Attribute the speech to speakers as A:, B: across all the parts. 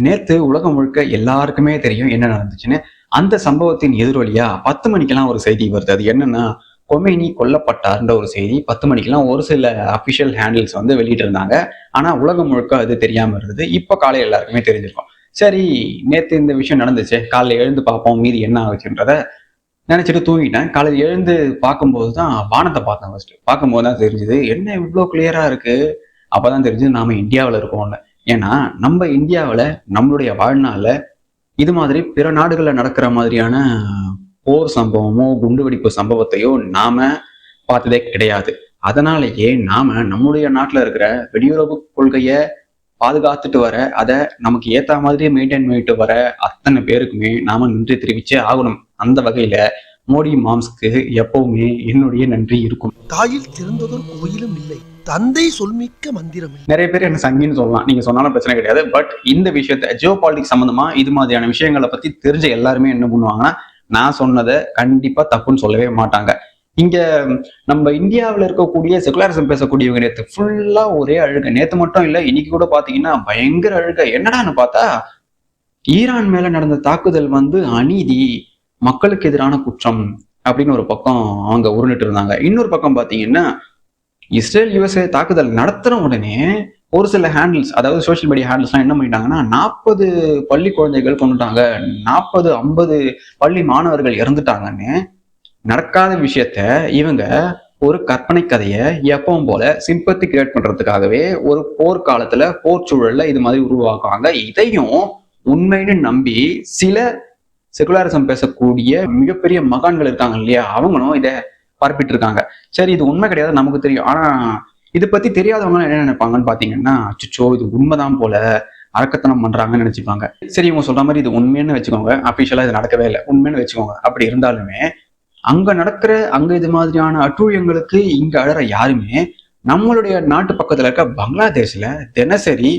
A: நேத்து உலகம் முழுக்க எல்லாருக்குமே தெரியும் என்ன நடந்துச்சுன்னு. அந்த சம்பவத்தின் எதிரொலியா 10 மணிக்கெல்லாம் ஒரு செய்தி வருது. அது என்னன்னா, கொமேனி கொல்லப்பட்டார்ன்ற ஒரு செய்தி 10 மணிக்கெல்லாம் ஒரு சில அபிஷியல் ஹேண்டில்ஸ் வந்து வெளியிட்டு இருந்தாங்க. ஆனா உலகம் முழுக்க அது தெரியாம இருந்தது. இப்ப காலையில எல்லாருக்குமே தெரிஞ்சிருக்கும். சரி, நேத்து இந்த விஷயம் நடந்துச்சு, காலையில எழுந்து பார்ப்போம் மீதி என்ன ஆச்சுன்றத நினைச்சிட்டு தூங்கிட்டேன். காலையில எழுந்து பார்க்கும்போதுதான் வானத்தை பார்த்தேன். ஃபர்ஸ்ட் பார்க்கும்போது தான் தெரிஞ்சது, என்ன இவ்வளவு கிளியரா இருக்கு. அப்பதான் தெரிஞ்சது நாம இந்தியாவில இருக்கோம்னு. ஏன்னா நம்ம இந்தியாவில நம்மளுடைய வாழ்நாள்ல இது மாதிரி பிற நாடுகள்ல நடக்கிற மாதிரியான போர் சம்பவமோ குண்டுவெடிப்பு சம்பவத்தையோ நாம பார்த்ததே கிடையாது. அதனாலேயே நாம நம்முடைய நாட்டுல இருக்கிற வெளியுறவு கொள்கைய பாதுகாத்துட்டு வர, அதை நமக்கு ஏத்த மாதிரியே மெயின்டைன் பண்ணிட்டு வர அத்தனை பேருக்குமே நாம நன்றி தெரிவிச்சே ஆகணும். அந்த வகையில மோடி மாம்ஸ்க்கு எப்பவுமே என்னுடைய நன்றி இருக்கும்.
B: தாயில் சிறந்ததொரு கோயிலும் இல்லை, தந்தை சொல்மிக்க மந்திரம் இல்லை.
A: நிறைய பேர் என்ன சங்கின்னு சொல்லலாம், நீங்க சொன்னாலும் பிரச்சனை கிடையாது. பட் இந்த விஷயத்த ஜியோ பாலிடிக்ஸ் சம்பந்தமா இது மாதிரியான விஷயங்களை பத்தி தெரிஞ்ச எல்லாருமே என்ன பண்ணுவாங்கன்னா, நான் சொன்னதை கண்டிப்பா தப்புன்னு சொல்லவே மாட்டாங்க. இங்க நம்ம இந்தியாவில இருக்கக்கூடிய செகுலரிசம் பேசக்கூடியவங்க நேத்து ஃபுல்லா ஒரே அழுக. நேத்து மட்டும் இல்ல, இன்னைக்கு கூட பாத்தீங்கன்னா பயங்கர அழுக. என்னடான்னு பார்த்தா, ஈரான் மேல நடந்த தாக்குதல் வந்து அநீதி, மக்களுக்கு எதிரான குற்றம் அப்படின்னு ஒரு பக்கம் அவங்க உருண்டுட்டு இருந்தாங்க. இன்னொரு பக்கம் பாத்தீங்கன்னா, இஸ்ரேல் யுஎஸ்ஏ தாக்குதல் நடத்துற உடனே ஒரு சில ஹேண்டில்ஸ், அதாவது சோசியல் மீடியா ஹேண்டில்ஸ்லாம் என்ன பண்ணிட்டாங்கன்னா, 40 பள்ளி குழந்தைகள் கொண்டுட்டாங்க, 40-50 பள்ளி மாணவர்கள் இறந்துட்டாங்கன்னு நடக்காத விஷயத்த இவங்க ஒரு கற்பனை கதையை எப்பவும் போல சிம்பத்தி கிரியேட் பண்றதுக்காகவே ஒரு போர்க்காலத்துல போர் சூழல்ல இது மாதிரி உருவாக்குவாங்க. இதையும் உண்மைன்னு நம்பி சில செகுலரிசம் பேசக்கூடிய மிகப்பெரிய மகான்கள் இருக்காங்க இல்லையா, அவங்களும் இதை பரப்பிட்டு இருக்காங்க. சரி, இது உண்மை கிடையாது நமக்கு தெரியும். ஆனா இதை பத்தி தெரியாதவங்க என்ன நினைப்பாங்கன்னு பாத்தீங்கன்னா, அச்சோ இது உண்மைதான் போல, அரக்கத்தனம் பண்றாங்கன்னு நினைச்சுப்பாங்க. சரி, இவங்க சொல்ற மாதிரி இது உண்மைன்னு வச்சுக்கோங்க, அபிஷியலா இது நடக்கவே இல்லை, உண்மைன்னு வச்சுக்கோங்க. அப்படி இருந்தாலுமே அங்க இது மாதிரியான அட்டூழியங்களுக்கு இங்க அழற யாருமே நம்மளுடைய நாட்டு பக்கத்துல இருக்க பங்களாதேஷ்ல தினசரி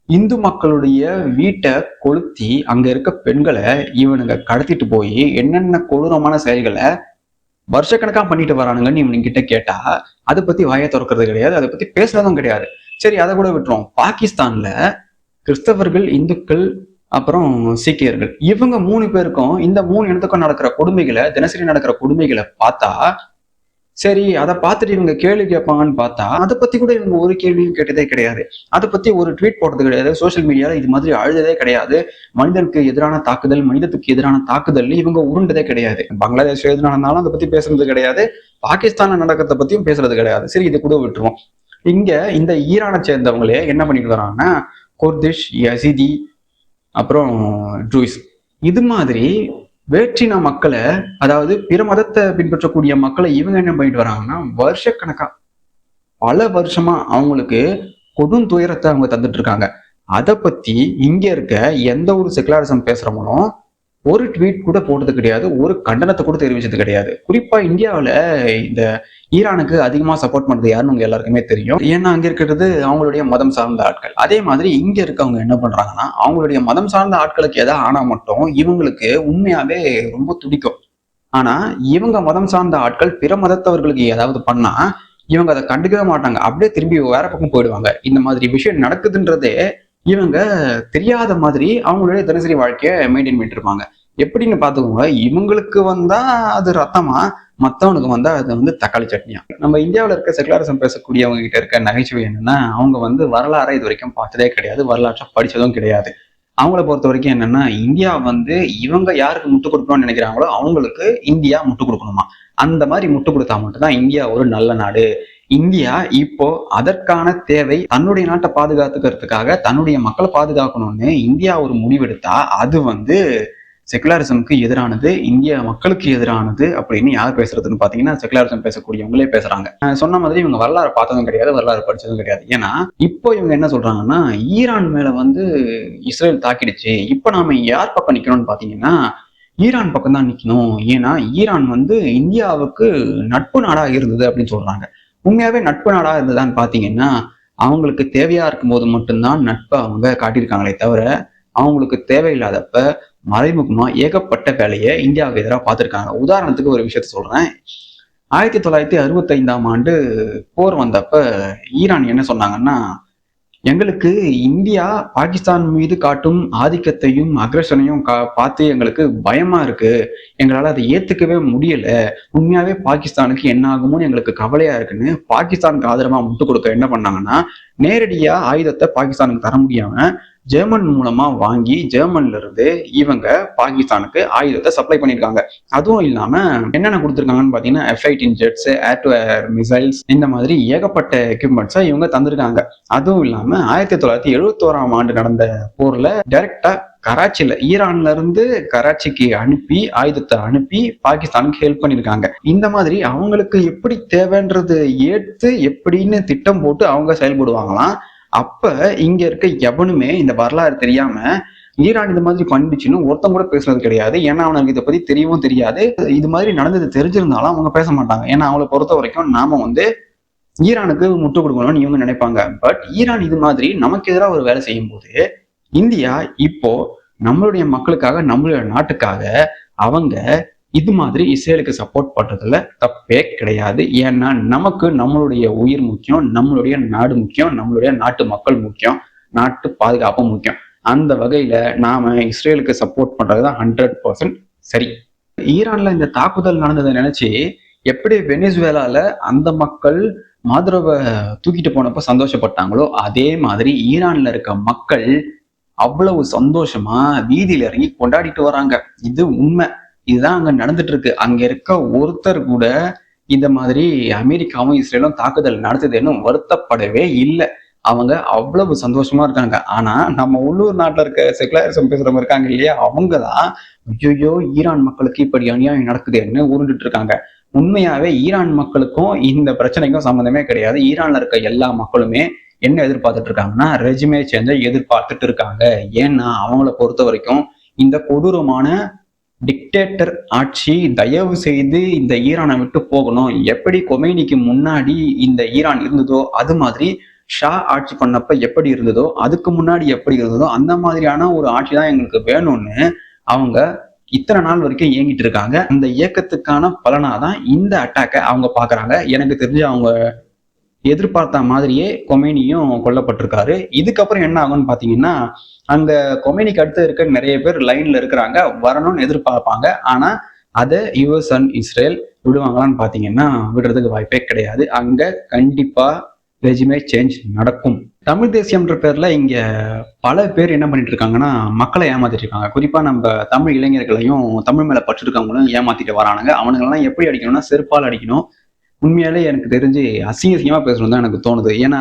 A: இந்து மக்களுடைய வீட்டை கொளுத்தி அங்க இருக்க பெண்களை இவனுங்க கடத்திட்டு போய் என்னென்ன கொடூரமான செயல்களை வருஷக்கணக்கா பண்ணிட்டு வரானுங்கன்னு இவனுங்க கிட்ட கேட்டா அதை பத்தி வாயை திறக்கிறது கிடையாது, அதை பத்தி பேசுறதும் கிடையாது. சரி, அதை கூட விட்டுரும். பாகிஸ்தான்ல கிறிஸ்தவர்கள், இந்துக்கள், அப்புறம் சீக்கியர்கள், இவங்க 3 பேருக்கும் இந்த 3 இனத்துக்கும் நடக்கிற கொடுமைகளை, தினசரி நடக்கிற கொடுமைகளை பார்த்தா, சரி அதை பார்த்துட்டு இவங்க கேள்வி கேட்பாங்கன்னு பார்த்தா அதை பத்தி கூட இவங்க ஒரு கேள்வியும் கேட்டதே கிடையாது. அதை பத்தி ஒரு ட்வீட் போடுறது கிடையாது, சோசியல் மீடியால இது மாதிரி அழுததே கிடையாது. மனிதனுக்கு எதிரான தாக்குதல், மனிதத்துக்கு எதிரான தாக்குதல் இவங்க உருண்டதே கிடையாது. பங்களாதேஷ் எது நடந்தாலும் அதை பத்தி பேசுறது கிடையாது, பாகிஸ்தான்ல நடக்கிறத பத்தியும் பேசுறது கிடையாது. சரி, இது கூட விட்டுருவோம். இங்க இந்த ஈரானை சேர்ந்தவங்களே என்ன பண்ணிட்டு வராங்கன்னா, குர்திஷ், யசிதி, அப்புறம் ட்ரூஸ், இது மாதிரி வேற்றின மக்களை, அதாவது பிற மதத்தை பின்பற்றக்கூடிய மக்களை இவங்க என்ன பண்ணிட்டு வராங்கன்னா, வருஷக்கணக்கா பல வருஷமா அவங்களுக்கு கொடும் துயரத்தை அவங்க தந்துட்டு இருக்காங்க. அதை பத்தி இங்க இருக்க எந்த ஒரு செகுலரிசம் பேசுறவங்களும் ஒரு ட்வீட் கூட போட்டது கிடையாது, ஒரு கண்டனத்தை கூட தெரிவிச்சது கிடையாது. குறிப்பா இந்தியாவில இந்த ஈரானுக்கு அதிகமா சப்போர்ட் பண்றது யாருன்னு உங்க எல்லாருக்குமே தெரியும். ஏன்னா அங்க இருக்கிறது அவங்களுடைய மதம் சார்ந்த ஆட்கள். அதே மாதிரி இங்க இருக்கவங்க என்ன பண்றாங்கன்னா, அவங்களுடைய மதம் சார்ந்த ஆட்களுக்கு எதாவது ஆனா மட்டும் இவங்களுக்கு உண்மையாவே ரொம்ப துடிக்கும். ஆனா இவங்க மதம் சார்ந்த ஆட்கள் பிற மதத்தவர்களுக்கு ஏதாவது பண்ணா இவங்க அதை கண்டுக்கவே மாட்டாங்க, அப்படியே திரும்பி வேற பக்கம் போயிடுவாங்க. இந்த மாதிரி விஷயம் நடக்குதுன்றதே இவங்க தெரியாத மாதிரி அவங்களுடைய தினசரி வாழ்க்கைய மெயின்டைன் பண்ணிட்டு இருப்பாங்க. எப்படின்னு பாத்துக்கோங்க, இவங்களுக்கு வந்தா அது ரத்தமா, மத்தவனுக்கு வந்தா அது வந்து தக்காளி சட்னியா. நம்ம இந்தியாவில இருக்க செகுலரிசம் பேசக்கூடியவங்க கிட்ட இருக்க நகைச்சுவை என்னன்னா, அவங்க வந்து வரலாறை இது வரைக்கும் பார்த்ததே கிடையாது, வரலாற்றை படிச்சதும் கிடையாது. அவங்கள பொறுத்த வரைக்கும் என்னன்னா, இந்தியா வந்து இவங்க யாருக்கு முட்டு கொடுக்கணும்னு நினைக்கிறாங்களோ அவங்களுக்கு இந்தியா முட்டு கொடுக்கணுமா. அந்த மாதிரி முட்டு கொடுத்தா மட்டும்தான் இந்தியா ஒரு நல்ல நாடு. இந்தியா இப்போ அதற்கான தேவை, தன்னுடைய நாட்டை பாதுகாத்துக்கிறதுக்காக தன்னுடைய மக்களை பாதுகாக்கணும்னு இந்தியா ஒரு முடிவெடுத்தா அது வந்து செகுலரிசம்க்கு எதிரானது, இந்திய மக்களுக்கு எதிரானது அப்படின்னு யார் பேசுறதுன்னு பாத்தீங்கன்னா, செகுலரிசம் பேசக்கூடியவங்களே பேசுறாங்க. சொன்ன மாதிரி இவங்க வரலாறு பார்த்ததும் கிடையாது, வரலாறு படிச்சதும் கிடையாது. ஏன்னா இப்போ இவங்க என்ன சொல்றாங்கன்னா, ஈரான் மேல வந்து இஸ்ரேல் தாக்கிடுச்சு, இப்ப நாம யார் பக்கம் நிக்கணும்னு பாத்தீங்கன்னா ஈரான் பக்கம் தான் நிக்கணும். ஏன்னா ஈரான் வந்து இந்தியாவுக்கு நட்பு நாடா இருந்தது அப்படின்னு சொல்றாங்க. உண்மையாவே நட்பு நாடா இருந்ததான்னு பாத்தீங்கன்னா, அவங்களுக்கு தேவையா இருக்கும் போது மட்டும்தான் நட்பை அவங்க காட்டியிருக்காங்களே தவிர, அவங்களுக்கு தேவையில்லாதப்ப மறைமுகமா ஏகப்பட்ட வேலையை இந்தியாவுக்கு எதிராக பார்த்திருக்காங்க. உதாரணத்துக்கு ஒரு விஷயத்த சொல்றேன். 1965 போர் வந்தப்ப ஈரான் என்ன சொன்னாங்கன்னா, எங்களுக்கு இந்தியா பாகிஸ்தான் மீது காட்டும் ஆதிக்கத்தையும் அக்ரஷனையும் பார்த்து எங்களுக்கு பயமா இருக்கு. எங்களால அதை ஏத்துக்கவே முடியல. உண்மையாவே பாகிஸ்தானுக்கு என்ன ஆகுமோன்னு எங்களுக்கு கவலையா இருக்குன்னு பாகிஸ்தானுக்கு ஆதரவா முட்டு கொடுக்க என்ன பண்ணாங்கன்னா, நேரடியா ஆயுதத்தை பாகிஸ்தானுக்கு தர முடியாம ஜெர்மன் மூலமா வாங்கி ஜெர்மன்ல இருந்து இவங்க பாகிஸ்தானுக்கு ஆயுதத்தை சப்ளை பண்ணியிருக்காங்க. அதுவும் இல்லாம என்னென்ன கொடுத்துருக்காங்கன்னு பாத்தீங்கன்னா, F-18 ஜெட்ஸ், air to air missiles, இந்த மாதிரி ஏகப்பட்ட எக்யூப்மெண்ட்ஸை இவங்க தந்திருக்காங்க. அதுவும் இல்லாம 1971 நடந்த போர்ல டைரக்டா கராச்சியில ஈரான்ல இருந்து கராச்சிக்கு அனுப்பி ஆயுதத்தை அனுப்பி பாகிஸ்தானுக்கு ஹெல்ப் பண்ணிருக்காங்க. இந்த மாதிரி அவங்களுக்கு எப்படி தேவைன்றது ஏற்று எப்படின்னு திட்டம் போட்டு அவங்க செயல்படுவாங்களாம். அப்ப இங்க இருக்க எவனுமே இந்த வரலாறு தெரியாம ஈரான் இந்த மாதிரி பண்ணிடுச்சுன்னு ஒருத்தம் கூட பேசுறது கிடையாது. ஏன்னா அவனுக்கு இதை பத்தி தெரியவும் தெரியாது. இது மாதிரி நடந்தது தெரிஞ்சிருந்தாலும் அவங்க பேச மாட்டாங்க. ஏன்னா அவங்களை பொறுத்த வரைக்கும் நாம ஈரானுக்கு முட்டு கொடுக்கணும்னு இவங்க நினைப்பாங்க. பட் ஈரான் இது மாதிரி நமக்கு எதிராக ஒரு வேலை செய்யும் போது இந்தியா இப்போ நம்மளுடைய மக்களுக்காக நம்மளுடைய நாட்டுக்காக அவங்க இது மாதிரி இஸ்ரேலுக்கு சப்போர்ட் பண்றதுல தப்பே கிடையாது. ஏன்னா நமக்கு நம்மளுடைய உயிர் முக்கியம், நம்மளுடைய நாடு முக்கியம், நம்மளுடைய நாட்டு மக்கள் முக்கியம், நாட்டு பாதுகாப்பு முக்கியம். அந்த வகையில நாம இஸ்ரேலுக்கு சப்போர்ட் பண்றதுதான் 100% சரி. ஈரான்ல இந்த தாக்குதல் நடந்ததை நினைச்சு எப்படி வெனிசுவேலால அந்த மக்கள் மாதுரவை தூக்கிட்டு போனப்ப சந்தோஷப்பட்டாங்களோ அதே மாதிரி ஈரான்ல இருக்க மக்கள் அவ்வளவு சந்தோஷமா வீதியில இறங்கி கொண்டாடிட்டு வராங்க. இது உண்மை. இதுதான் அங்க நடந்துட்டு இருக்கு. அங்க இருக்க ஒருத்தர் கூட இந்த மாதிரி அமெரிக்காவும் இஸ்ரேலும் தாக்குதல் நடத்துதுன்னு வருத்தப்படவே இல்லை. அவங்க அவ்வளவு சந்தோஷமா இருக்காங்க. ஆனா நம்ம உள்ளூர் நாட்டுல இருக்க செகுலரிசம் பேசுறவங்க இருக்காங்க இல்லையா, அவங்கதான் ஐயோ ஈரான் மக்களுக்கு இப்படி அநியாயம் நடக்குதுன்னு உருண்டுட்டு இருக்காங்க. உண்மையாவே ஈரான் மக்களுக்கும் இந்த பிரச்சனைக்கும் சம்மந்தமே கிடையாது. ஈரான்ல இருக்க எல்லா மக்களுமே என்ன எதிர்பார்த்துட்டு இருக்காங்கன்னா ரெஜிமே சேஞ்ச எதிர்பார்த்துட்டு இருக்காங்க. ஏன்னா அவங்கள பொறுத்த வரைக்கும் இந்த கொடூரமான டிக்டேட்டர் ஆட்சி தயவு செய்து இந்த ஈரானை விட்டு போகணும். எப்படி கொமைனிக்கு முன்னாடி இந்த ஈரான் இருந்ததோ அது மாதிரி ஷா ஆட்சி பண்ணப்ப எப்படி இருந்ததோ அதுக்கு முன்னாடி எப்படி இருந்ததோ அந்த மாதிரியான ஒரு ஆட்சி தான் எங்களுக்கு வேணும்னு அவங்க இத்தனை நாள் வரைக்கும் இயங்கிட்டு இருக்காங்க. அந்த இயக்கத்துக்கான பலனாதான் இந்த அட்டாக்கை அவங்க பாக்குறாங்க. எனக்கு தெரிஞ்சு அவங்க எதிர்பார்த்த மாதிரியே கொமேனியும் கொல்லப்பட்டிருக்காரு. இதுக்கப்புறம் என்ன ஆகும்னு பாத்தீங்கன்னா, அந்த கொமேனிக்கு அடுத்து இருக்க நிறைய பேர் லைன்ல இருக்கிறாங்க, வரணும்னு எதிர்பார்ப்பாங்க. ஆனா அதை யுஎஸ் அண்ட் இஸ்ரேல் விடுவாங்களான்னு பாத்தீங்கன்னா விடுறதுக்கு வாய்ப்பே கிடையாது. அங்க கண்டிப்பா ரெஜிமே சேஞ்ச் நடக்கும். தமிழ் தேசியம்ன்ற பேர்ல இங்க பல பேர் என்ன பண்ணிட்டு இருக்காங்கன்னா மக்களை ஏமாத்திட்டு இருக்காங்க. குறிப்பா நம்ம தமிழ் இளைஞர்களையும் தமிழ் மேல பற்று இருக்கவங்களும் ஏமாத்திட்டு வரானுங்க. அவனுங்கெல்லாம் எப்படி அடிக்கணும்னா செருப்பால் அடிக்கணும். உண்மையாலே எனக்கு தெரிஞ்சு அசிங்கமா பேசணும் தான் எனக்கு தோணுது. ஏன்னா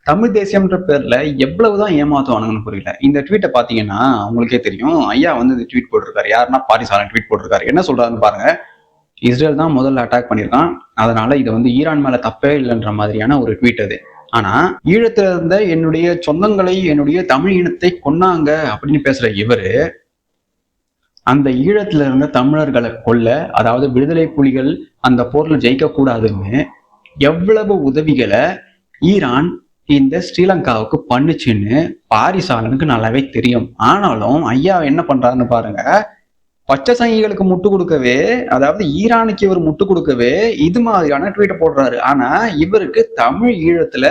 A: தமிழ் தேசியம்ன்ற பேர்ல எவ்வளவுதான் ஏமாத்துவானுங்கன்னு புரியல. இந்த ட்வீட்டை பாத்தீங்கன்னா உங்களுக்கே தெரியும். ஐயா இந்த ட்வீட் போட்டிருக்காரு. யாருன்னா பாரிசாலன் ட்வீட் போட்டிருக்காரு. என்ன சொல்றாருன்னு பாருங்க. இஸ்ரேல் தான் முதல்ல அட்டாக் பண்ணியிருக்கான், அதனால இது ஈரான் மேல தப்பே இல்லைன்ற மாதிரியான ஒரு ட்வீட் அது. ஆனா ஈழத்துல இருந்த என்னுடைய சொந்தங்களை என்னுடைய தமிழ் இனத்தை கொன்னாங்க அப்படின்னு பேசுற இவரு அந்த ஈழத்துல இருந்த தமிழர்களை கொல்ல, அதாவது விடுதலை புலிகள் அந்த போர்ல ஜெயிக்க கூடாதுன்னு எவ்வளவு உதவிகளை ஈரான் இந்த ஸ்ரீலங்காவுக்கு பண்ணுச்சுன்னு பாரிசாலனுக்கு நல்லாவே தெரியும். ஆனாலும் ஐயா என்ன பண்றாருன்னு பாருங்க. பச்சை சங்கிகளுக்கு முட்டு கொடுக்கவே, அதாவது ஈரானுக்கு இவர் முட்டு கொடுக்கவே இது மாதிரியான ட்வீட்டை போடுறாரு. ஆனா இவருக்கு தமிழ் ஈழத்துல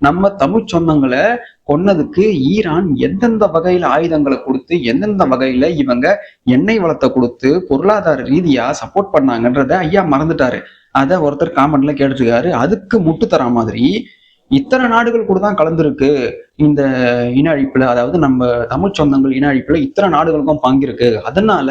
A: நம்ம தமிழ் சொந்தங்களை கொன்னதுக்கு ஈரான் எந்தெந்த வகையில ஆயுதங்களை கொடுத்து எந்தெந்த வகையில இவங்க எண்ணெய் வளத்தை கொடுத்து பொருளாதார ரீதியா சப்போர்ட் பண்ணாங்கன்றத ஐயா மறந்துட்டாரு. அதை ஒருத்தர் காமெண்ட்ல கேட்டுருக்காரு. அதுக்கு முட்டு தர மாதிரி இத்தனை நாடுகள் கூட தான் கலந்துருக்கு இந்த இன அழிப்புல, அதாவது நம்ம தமிழ் சொந்தங்கள் இன அழிப்புல இத்தனை நாடுகளுக்கும் பங்கிருக்கு. அதனால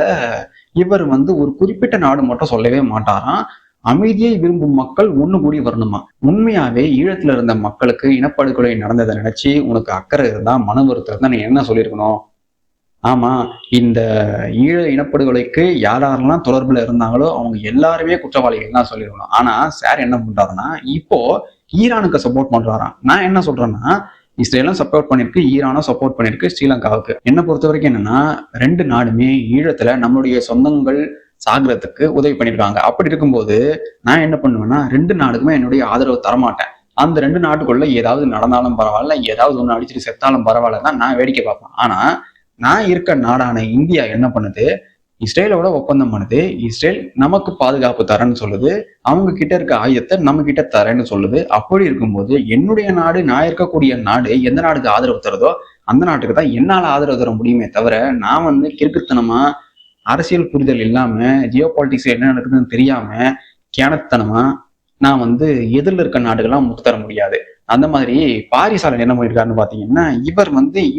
A: இவர் ஒரு குறிப்பிட்ட நாடு மட்டும் சொல்லவே மாட்டாராம். அமைதியை விரும்பும் மக்கள் ஒண்ணு கூடி வரணுமா. உண்மையாவே ஈழத்துல இருந்த மக்களுக்கு இனப்படுகொலை நடந்ததை நினைச்சு உனக்கு அக்கறை இருந்தா, மன வருத்தம் இருந்தா நீ என்ன சொல்லியிருக்கணும்? ஆமா, இந்த ஈழ இனப்படுகொலைக்கு யாரெல்லாம் தொடர்புல இருந்தாங்களோ அவங்க எல்லாருமே குற்றவாளிகள் தான் சொல்லியிருக்கணும். ஆனா சார் என்ன பண்றாருன்னா இப்போ ஈரானுக்கு சப்போர்ட் பண்றாராம். நான் என்ன சொல்றேன்னா, இஸ்ரேலும் சப்போர்ட் பண்ணிருக்கு, ஈரானும் சப்போர்ட் பண்ணிருக்கு ஸ்ரீலங்காவுக்கு. என்ன பொறுத்த வரைக்கும் என்னன்னா, ரெண்டு நாடுமே ஈழத்துல நம்மளுடைய சொந்தங்கள் சாகிறதுக்கு உதவி பண்ணிருக்காங்க. அப்படி இருக்கும்போது நான் என்ன பண்ணுவேன்னா, ரெண்டு நாடுக்குமே என்னுடைய ஆதரவு தரமாட்டேன். அந்த ரெண்டு நாட்டுக்குள்ள ஏதாவது நடந்தாலும் பரவாயில்ல, ஏதாவது ஒண்ணு அடிச்சுட்டு செத்தாலும் பரவாயில்ல தான் நான் வேடிக்கை பார்ப்பேன். ஆனா நான் இருக்க நாடான இந்தியா என்ன பண்ணுது, இஸ்ரேலோட ஒப்பந்தம் பண்ணுது. இஸ்ரேல் நமக்கு பாதுகாப்பு தரேன்னு சொல்லுது. அவங்க கிட்ட இருக்க ஆயுதத்தை நம்ம கிட்ட தரேன்னு சொல்லுது. அப்படி இருக்கும்போது என்னுடைய நாடு, நான் இருக்கக்கூடிய நாடு எந்த நாடுக்கு ஆதரவு தருதோ அந்த நாட்டுக்கு தான் என்னால ஆதரவு தர முடியுமே தவிர, நான் கிறுக்குத்தனமா அரசியல் புரிதல் இல்லாம, ஜியோ பாலிட்டிக்ஸ் என்ன நடக்குதுன்னு தெரியாம, கேனத்தனமா நான் எதிரில் இருக்க நாடுகள்லாம் முட்டு தர முடியாது. அந்த மாதிரி பாரிசாலன் என்ன பண்ணிருக்காருன்னு பாத்தீங்கன்னா, இவர்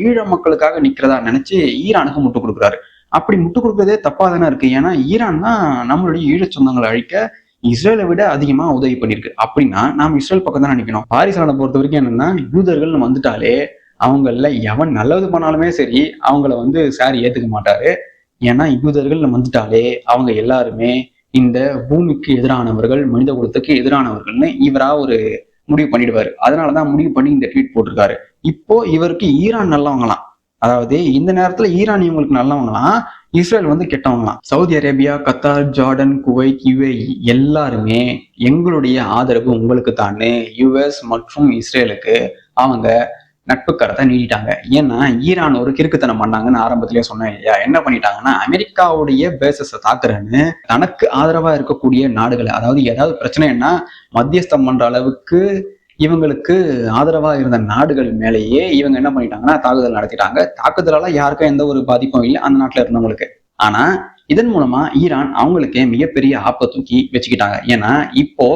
A: ஈழ மக்களுக்காக நிக்கிறதா நினைச்சு ஈரானுக்கு முட்டு கொடுக்குறாரு. அப்படி முட்டு கொடுக்கறதே தப்பா தானே இருக்கு. ஏன்னா ஈரான் தான் நம்மளுடைய ஈழச் சொந்தங்களை அழிக்க இஸ்ரேலை விட அதிகமா உதவி பண்ணிருக்கு. அப்படின்னா நாம் இஸ்ரேல் பக்கம் தான் நினைக்கணும். பாரிசாலனை பொறுத்த வரைக்கும் என்னன்னா, யூதர்கள் வந்துட்டாலே அவங்கள எவன் நல்லது பண்ணாலுமே சரி அவங்கள சார் ஏத்துக்க மாட்டாரு. ஏன்னா யூதர்கள் வந்துட்டாலே அவங்க எல்லாருமே இந்த பூமிக்கு எதிரானவர்கள், மனித குலத்துக்கு எதிரானவர்கள்னு இவரா ஒரு முடிவு பண்ணிடுவாரு. அதனாலதான் முடிவு பண்ணி இந்த ட்வீட் போட்டிருக்காரு. இப்போ இவருக்கு ஈரான் நல்லவங்களாம், அதாவது இந்த நேரத்துல ஈரான் இவங்களுக்கு நல்லவங்களாம், இஸ்ரேல் கெட்டவங்களாம். Saudi Arabia, Qatar, Jordan, Kuwait, UAE எல்லாருமே எங்களுடைய ஆதரவு உங்களுக்கு தானே யுஎஸ் மற்றும் இஸ்ரேலுக்கு அவங்க நட்பு கரத்தை நீட்டிட்டாங்க. ஏன்னா ஈரான் ஒரு கிறுக்குத்தனம் பண்ணாங்கன்னு ஆரம்பத்திலேயே சொன்னேன் இல்லையா? என்ன பண்ணிட்டாங்கன்னா, அமெரிக்காவுடைய பேசஸை தாக்குறேன்னு தனக்கு ஆதரவா இருக்கக்கூடிய நாடுகளை, அதாவது ஏதாவது பிரச்சனைன்னா மத்தியஸ்தம் பண்ற அளவுக்கு இவங்களுக்கு ஆதரவா இருந்த நாடுகள் மேலேயே இவங்க என்ன பண்ணிட்டாங்கன்னா தாக்குதல் நடத்திட்டாங்க. தாக்குதலால யாருக்கும் எந்த ஒரு பாதிப்பும் இல்லை அந்த நாட்டுல இருந்தவங்களுக்கு. ஆனா இதன் மூலமா ஈரான் அவங்களுக்கே மிகப்பெரிய ஆப்பை தூக்கி வச்சுக்கிட்டாங்க. ஏன்னா இப்போ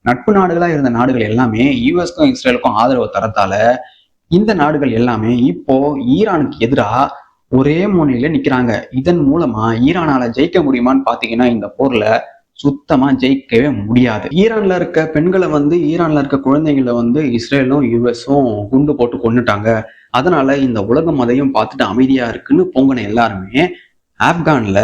A: நட்பு நாடுகளா இருந்த நாடுகள் எல்லாமே யுஎஸ்க்கும் இஸ்ரேலுக்கும் ஆதரவு தரத்தால இந்த நாடுகள் எல்லாமே இப்போ ஈரானுக்கு எதிராக ஒரே முனையில நிக்கிறாங்க. இதன் மூலமா ஈரானால ஜெயிக்க முடியுமான்னு பாத்தீங்கன்னா இந்த போர்ல சுத்தமா ஜெயிக்கவே முடியாது. ஈரான்ல இருக்க பெண்களை ஈரான்ல இருக்க குழந்தைங்களை இஸ்ரேலும் யுஎஸும் குண்டு போட்டு கொன்னுட்டாங்க. அதனால இந்த உலகம் அதையும் பார்த்துட்டு அமைதியா இருக்குன்னு பொங்கின எல்லாருமே ஆப்கான்ல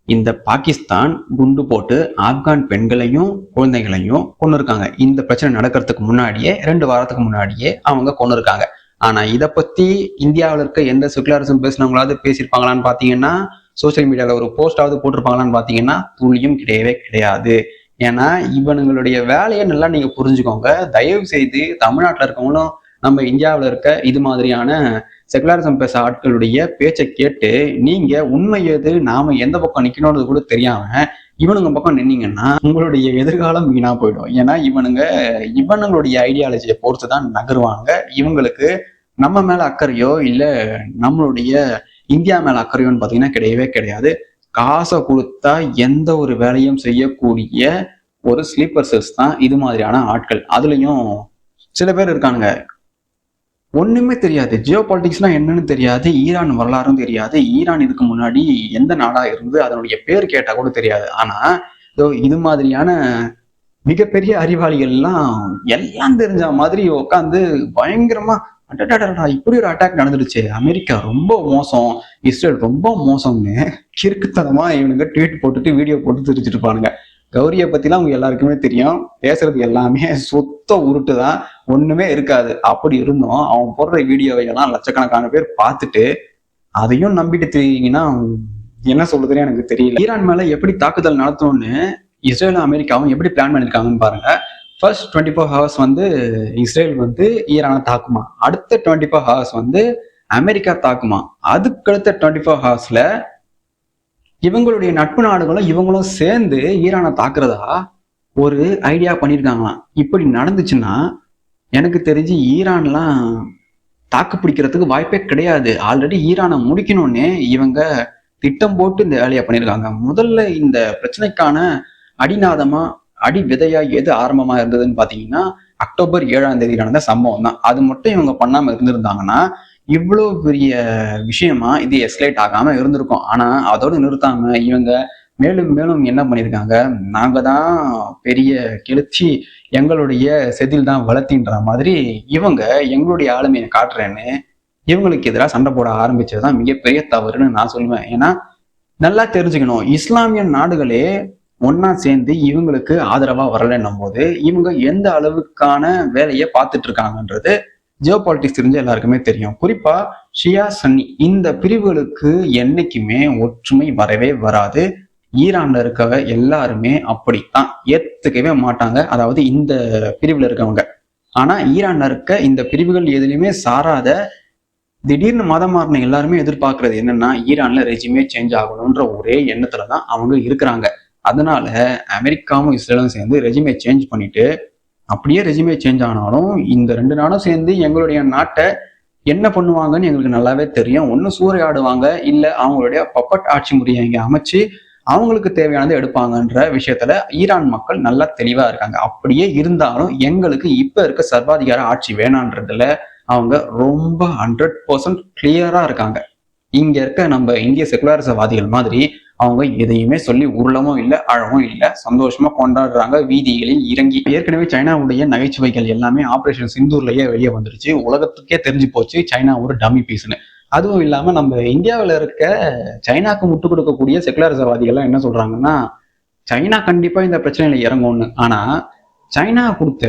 A: இந்த பாகிஸ்தான் குண்டு போட்டு ஆப்கான் பெண்களையும் குழந்தைகளையும் கொண்டு இருக்காங்க. இந்த பிரச்சனை நடக்கிறதுக்கு முன்னாடியே 2 வாரத்துக்கு முன்னாடியே அவங்க கொண்டு இருக்காங்க. ஆனா இதை பத்தி இந்தியாவில் இருக்க எந்த செகுலரிசம் பேசினவங்களாவது பேசியிருப்பாங்களான்னு பாத்தீங்கன்னா, சோசியல் மீடியால ஒரு போஸ்டாவது போட்டிருப்பாங்களான்னு பாத்தீங்கன்னா துளியும் கிடையவே கிடையாது. ஏன்னா இவனுங்களுடைய வேலையை நல்லா நீங்க புரிஞ்சுக்கோங்க. தயவு செய்து தமிழ்நாட்டில் இருக்கவங்களும் நம்ம இந்தியாவில் இருக்க இது மாதிரியான செகுலரிசம் பேச ஆட்களுடைய பேச்சை கேட்டு நீங்க உண்மை எது, நாம எந்த பக்கம் நிக்கணும்ன்றது கூட தெரியாம இவனுங்க பக்கம் நின்னீங்கன்னா உங்களுடைய எதிர்காலம் வீணா போயிடும். ஏன்னா இவனுங்களுடைய ஐடியாலஜியை பொறுத்துதான் நகருவாங்க. இவங்களுக்கு நம்ம மேல அக்கறையோ இல்ல நம்மளுடைய இந்தியா மேல அக்கறையோன்னு பாத்தீங்கன்னா கிடையவே கிடையாது. காசை கொடுத்தா எந்த ஒரு வேலையும் செய்யக்கூடிய ஒரு ஸ்லீப்பர் செல்ஸ் தான் இது மாதிரியான ஆட்கள். அதுலயும் சில பேர் இருக்கானுங்க, ஒண்ணுமே தெரியாது, ஜியோ பாலிட்டிக்ஸ்னா என்னன்னு தெரியாது, ஈரான் வரலாறும் தெரியாது, ஈரான் இதுக்கு முன்னாடி எந்த நாடா இருந்து அதனுடைய பேர் கேட்டா கூட தெரியாது. ஆனா இது மாதிரியான மிகப்பெரிய அறிவாளிகள் எல்லாம் தெரிஞ்ச மாதிரி உட்காந்து பயங்கரமா அடடா இப்படி ஒரு அட்டாக் நடந்துருச்சு, அமெரிக்கா ரொம்ப மோசம், இஸ்ரேல் ரொம்ப மோசம்னு கிறுக்குத்தனமா இவனுங்க ட்வீட் போட்டுட்டு வீடியோ போட்டு தெரிஞ்சுட்டு இருப்பானுங்க. கௌரியை பத்திலாம் அவங்க எல்லாருக்குமே தெரியும், பேசுறது எல்லாமே சுத்த உருட்டுதான், ஒண்ணுமே இருக்காது. அப்படி இருந்தும் அவன் போடுற வீடியோவை எல்லாம் லட்சக்கணக்கான பேர் பார்த்துட்டு அதையும் நம்பிட்டு தெரியுங்கன்னா என்ன சொல்றதுன்னு எனக்கு தெரியல. ஈரான் மேல எப்படி தாக்குதல் நடத்தணும்னு இஸ்ரேலும் அமெரிக்காவும் எப்படி பிளான் பண்ணிருக்காங்கன்னு பாருங்க. ஃபர்ஸ்ட் 24 ஹவர்ஸ் இஸ்ரேல் ஈரானை தாக்குமா, அடுத்த 24 ஹவர்ஸ் அமெரிக்கா தாக்குமா, அதுக்கடுத்த 24 ஹவர்ஸ்ல இவங்களுடைய நட்பு நாடுகளும் இவங்களும் சேர்ந்து ஈரானை தாக்குறதா ஒரு ஐடியா பண்ணியிருக்காங்களாம். இப்படி நடந்துச்சுன்னா எனக்கு தெரிஞ்சு ஈரான்லாம் தாக்கு பிடிக்கிறதுக்கு வாய்ப்பே கிடையாது. ஆல்ரெடி ஈரானை முடிக்கணும்னே இவங்க திட்டம் போட்டு இந்த வேலையை பண்ணியிருக்காங்க. முதல்ல இந்த பிரச்சனைக்கான அடிநாதமா அடி விதையா எது ஆரம்பமா இருந்ததுன்னு பாத்தீங்கன்னா அக்டோபர் 7ஆம் தேதி நடந்த சம்பவம் தான். அது மட்டும் இவங்க பண்ணாம இருந்திருந்தாங்கன்னா இவ்வளவு பெரிய விஷயமா இது எஸ்கலேட் ஆகாம இருந்திருக்கும். ஆனா அதோடு நிறுத்தாம இவங்க மேலும் மேலும் என்ன பண்ணியிருக்காங்க, நாங்க தான் பெரிய கெளுச்சி, எங்களுடைய செதில் தான் வளர்த்தின்ற மாதிரி இவங்க எங்களுடைய ஆளுமையை காட்டுறேன்னு இவங்களுக்கு எதிராக சண்டை போட ஆரம்பிச்சதுதான் மிகப்பெரிய தவறுன்னு நான் சொல்லுவேன். ஏன்னா நல்லா தெரிஞ்சுக்கணும், இஸ்லாமிய நாடுகளே ஒன்னா சேர்ந்து இவங்களுக்கு ஆதரவா வரலன்னும் போது இவங்க எந்த அளவுக்கான வேலையை பார்த்துட்டு இருக்காங்கன்றது ஜியோ பாலிட்டிக்ஸ் தெரிஞ்ச எல்லாருக்குமே தெரியும். குறிப்பா ஷியா சன்னி இந்த பிரிவுகளுக்கு என்னைக்குமே ஒற்றுமை வரவே வராது. ஈரான்ல இருக்கவங்க எல்லாருமே அப்படித்தான், ஏத்துக்கவே மாட்டாங்க, அதாவது இந்த பிரிவுல இருக்கவங்க. ஆனா ஈரான்ல இருக்க இந்த பிரிவுகள் எதுலையுமே சாராத திடீர்னு மதம் மாறின எல்லாருமே எதிர்பார்க்கறது என்னன்னா ஈரான்ல ரெஜிமே சேஞ்ச் ஆகணும்ன்ற ஒரே எண்ணத்துலதான் அவங்க இருக்கிறாங்க. அதனால அமெரிக்காவும் இஸ்ரேலும் சேர்ந்து ரெஜிமே சேஞ்ச் பண்ணிட்டு, அப்படியே ரெஜிமே சேஞ்ச் ஆனாலும் இந்த 2 நாடும் சேர்ந்து எங்களுடைய நாட்டை என்ன பண்ணுவாங்கன்னு எங்களுக்கு நல்லாவே தெரியும். ஒண்ணு சூறையாடுவாங்க, இல்ல அவங்களுடைய பப்பட் ஆட்சி முறையை இங்க அமைச்சு அவங்களுக்கு தேவையானதை எடுப்பாங்கன்ற விஷயத்துல ஈரான் மக்கள் நல்லா தெளிவா இருக்காங்க. அப்படியே இருந்தாலும் எங்களுக்கு இப்ப இருக்க சர்வாதிகார ஆட்சி வேணான்றதுல அவங்க ரொம்ப 100% கிளியரா இருக்காங்க. இங்க இருக்க நம்ம இந்திய செகுலரிசவாதிகள் மாதிரி அவங்க எதையுமே சொல்லி உருளவும் இல்லை, அழவும் இல்லை, சந்தோஷமா கொண்டாடுறாங்க வீதிகளில் இறங்கி. ஏற்கனவே சைனாவுடைய நகைச்சுவைகள் எல்லாமே ஆபரேஷன் சிந்தூர்லயே வெளியே வந்துருச்சு. உலகத்துக்கே தெரிஞ்சு போச்சு சைனா ஒரு டம்மி பீஸ்னு. அதுவும் இல்லாம நம்ம இந்தியாவில் இருக்க சைனாக்கு முட்டு கொடுக்கக்கூடிய செகுலரிசவாதிகள்லாம் என்ன சொல்றாங்கன்னா, சைனா கண்டிப்பா இந்த பிரச்சனையில இறங்கும்னு. ஆனா சைனா கொடுத்த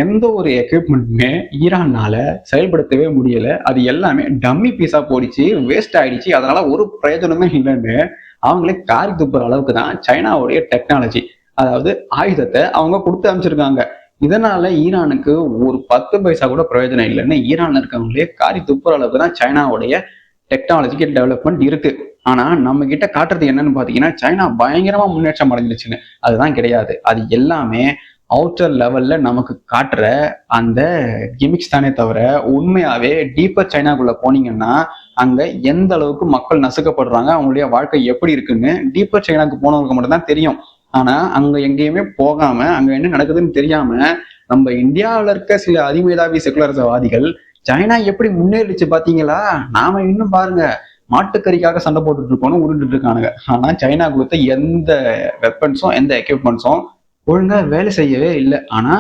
A: எந்த ஒரு எக்யூப்மெண்ட்டுமே ஈரான்னால செயல்படுத்தவே முடியல. அது எல்லாமே டம்மி பீஸா போயிடுச்சு, வேஸ்ட் ஆயிடுச்சு. அதனால ஒரு பிரயோஜனமே இல்லைன்னு அவங்களே காரி துப்புற அளவுக்கு தான் சைனாவுடைய டெக்னாலஜி, அதாவது ஆயுதத்தை அவங்க கொடுத்து அமைச்சிருக்காங்க. இதனால ஈரானுக்கு ஒரு 10 பைசா கூட பிரயோஜனம் இல்லைன்னு ஈரான்ல இருக்கவங்களே காரி துப்புற அளவுக்கு தான் சைனாவுடைய டெக்னாலஜிக்கல் டெவலப்மெண்ட் இருக்கு. ஆனா நம்ம கிட்ட காட்டுறது என்னன்னு பாத்தீங்கன்னா, சைனா பயங்கரமா முன்னேற்றம் அடைஞ்சிருச்சுன்னு. அதுதான் கிடையாது. அது எல்லாமே அவுட்டர் லெவல்ல நமக்கு காட்டுற அந்த கிமிக்ஸ் தானே தவிர, உண்மையாவே டீப்பர் சைனாக்குள்ள போனீங்கன்னா அங்க எந்த அளவுக்கு மக்கள் நசுக்கப்படுறாங்க, அவங்களுடைய வாழ்க்கை எப்படி இருக்குன்னு டீப்பர் சைனாக்கு போனவங்களுக்கு மட்டும் தான் தெரியும். ஆனா அங்க எங்கேயுமே போகாம அங்க என்ன நடக்குதுன்னு தெரியாம நம்ம இந்தியாவில இருக்க சில அதிமேதாவி செகுலரிசவாதிகள் சைனா எப்படி முன்னேறிச்சு பாத்தீங்களா, நாம இன்னும் பாருங்க மாட்டுக்கறிக்காக சண்டை போட்டுட்டு இருக்கோம்னு உருண்டுட்டு இருக்கானுங்க. ஆனா சைனா கொடுத்த எந்த வெப்பன்ஸும் எந்த எக்யூப்மெண்ட்ஸும் ஒழுங்கா வேலை செய்யவே இல்லை. ஆனா